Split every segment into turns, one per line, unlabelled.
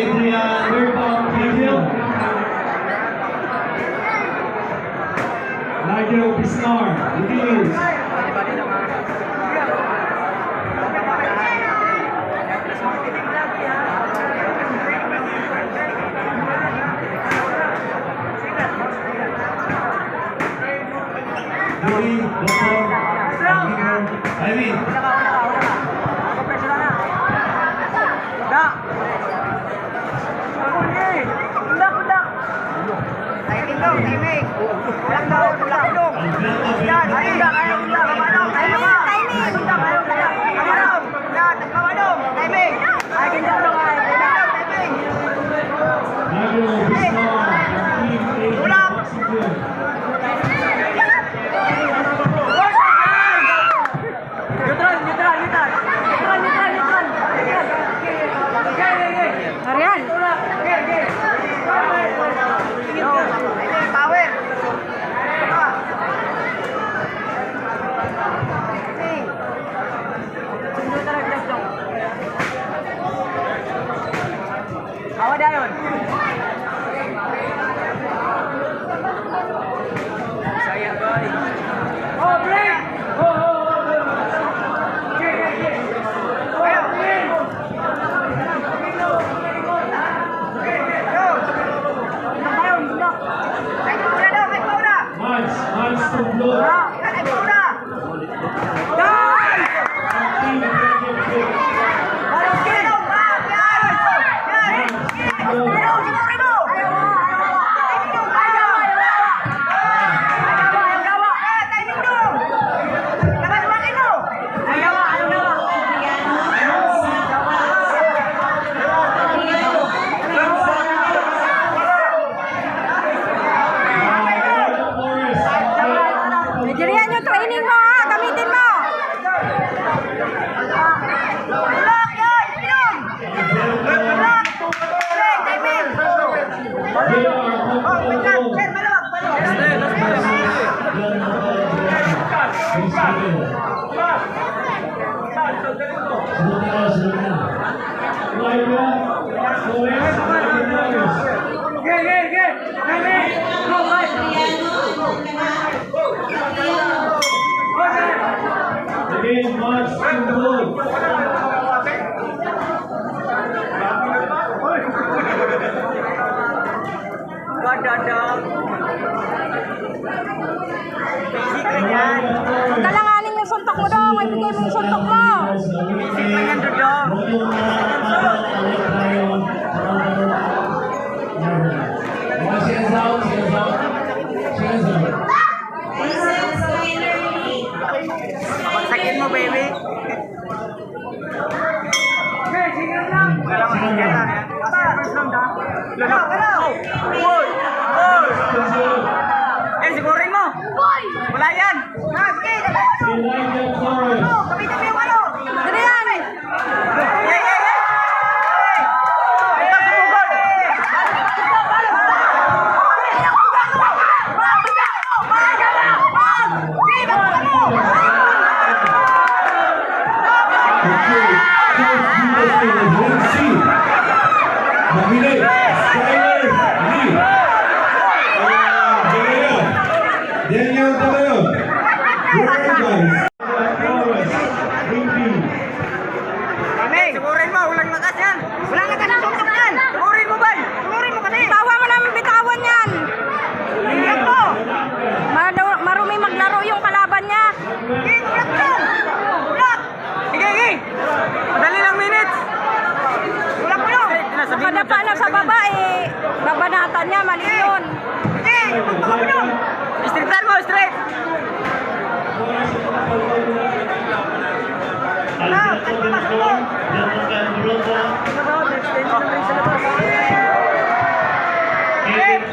Adrian Cahill. Nigel Pisnar, Eagles. Julie, Dr. Irene.
Kalanganin yung suntok mo daw, may bigay mo yung suntok mo.
Sakit mo, baby. Sigurin mo. Wala yan.
Dali yan.
Daniel Tabayon.
Sigurin mo, walang lakas yan. Walang lakas ang suntok yan. Sigurin mo, bay. Sigurin mo kasi.
Tawa mo naman bitawan yan.
Tingnan mo.
Marumi maglaro yung kalaban niya.
Ulak mo. Ulak. Sige. Madali lang minutes. Ulak mo yun.
Nakadapa na sa baba eh. Babanatan niya, mali yun.
Sige, magpaka mo yun. Straight mo, straight.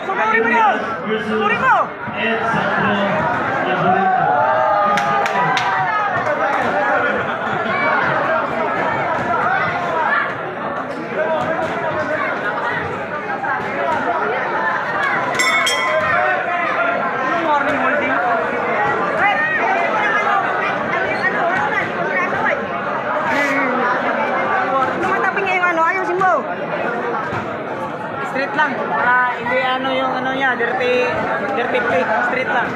Sunurin mo yun. Sunurin mo. niya, dirty play, street lang.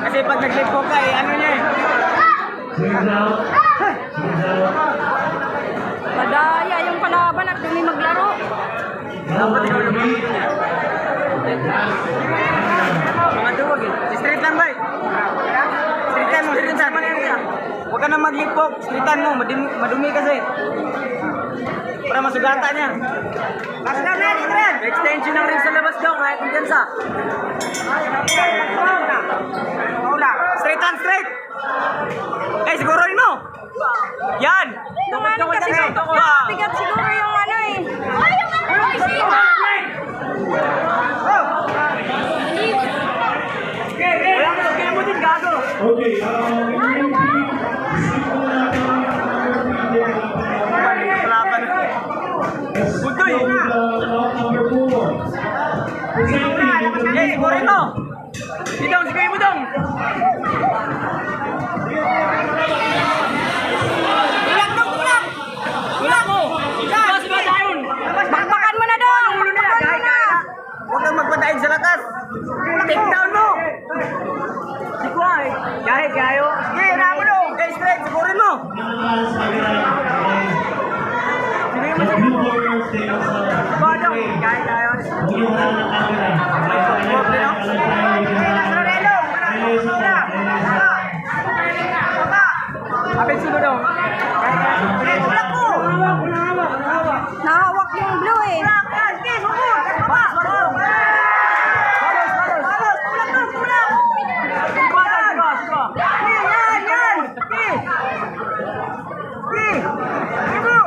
Kasi pag nag-lead po ka, ano niya eh.
Hands out. Hands out.
Madaya yung kalaban at dumi maglaro.
Dapat ikaw lumit.
Mga duwag eh. Street lang ba eh? Streetan mo, streetan. Huwag ka na mag-lead po, streetan mo, madumi kasi. Para masugatan niya. Mas na men, Adrian! Extension ng ring sa labas daw, kahit kumpiyansa. Straight on straight! Eh, siguro rin mo! Yan!
Yung ano kasi bigat siguro yung ano eh.
Wala mo, kaya mo din gago!
Okay, isip mo natin ang
Kalaban. Budoy!
number 4. Presenting
Eh, siguro rin mo! Bidong, siguro mo dong! Tulak mo! Labas ba tayo?
Bakbakan mo na dong! Bakbakan mo na!
Huwag kang magpatayin sa lakas! Take down mo! Si Kuwai! Kahit kayo! Sige, ramo no! Okay, straight! Sigurin mo! Sige mo, sige mo! Badong! Kahit kayo! Apit sulo dong! Tulak mo!
Nahawak yung blue eh.
Sige, sumur! Balos! Balos! Balos! Tulak mo! Tulak! Yan! Yan! Sige! Sige! Sige!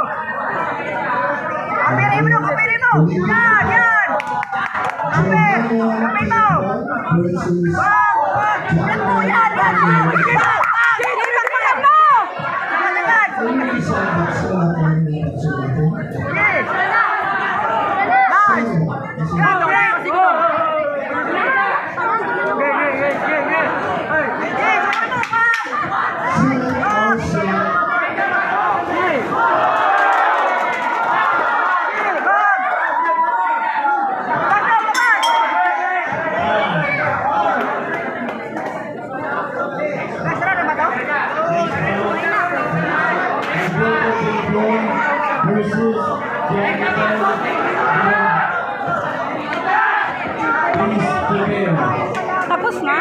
Kapirin mo! Kapirin mo! Yan! Yan! Kapir! Kapir mo! Wag! Wag! Tulak mo! Yan! Yan! Sige mo!
Sige, bakbakan mo!
Agad! Sige! Nice! Go! Go!
versus Please prepare.
Tapos na?